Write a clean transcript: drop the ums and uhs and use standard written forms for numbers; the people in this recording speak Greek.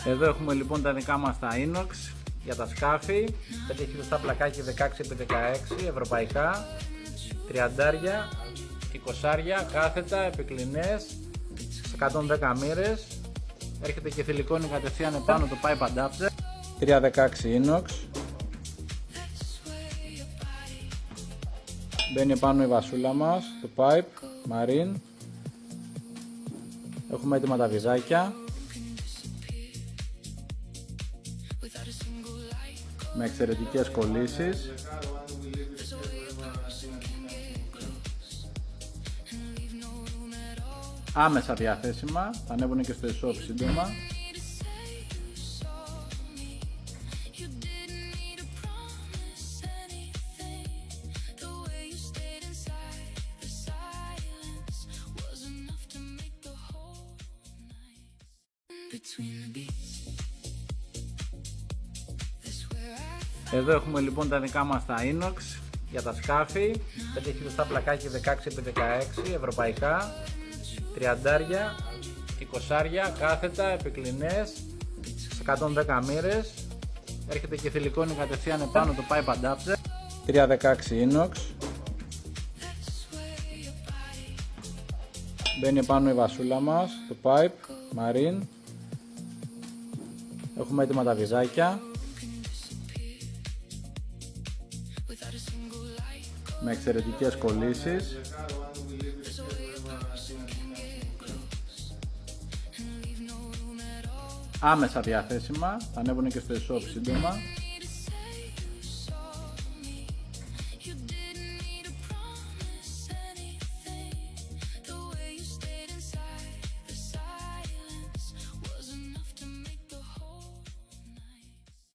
Εδώ έχουμε λοιπόν τα δικά μας τα inox για τα σκάφη, 5 χιλιοστά πλακάκι 16x16 ευρωπαϊκά, 30, 20, κάθετα, επικλινές, 110 μοίρες, έρχεται και θηλυκώνει κατευθείαν επάνω το pipe adapter, 316 inox, μπαίνει επάνω η βασούλα μας, το pipe, marine, έχουμε έτοιμα τα βυζάκια, με εξαιρετικές κολλήσεις, άμεσα διαθέσιμα, θα ανέβουν και στο e-shop σύντομα. Εδώ έχουμε λοιπόν τα δικά μας τα inox για τα σκάφη, 5 χιλιοστά πλακάκι 16x16 ευρωπαϊκά, 30, 20, κάθετα, επικλινές, 110 μοίρες, έρχεται και θηλυκώνει κατευθείαν επάνω το pipe adapter, 316 inox, μπαίνει επάνω η βασούλα μας, το pipe, marine, έχουμε έτοιμα τα βυζάκια, με εξαιρετικές κολλήσεις, άμεσα διαθέσιμα, θα ανέβουν και στο e-shop σύντομα.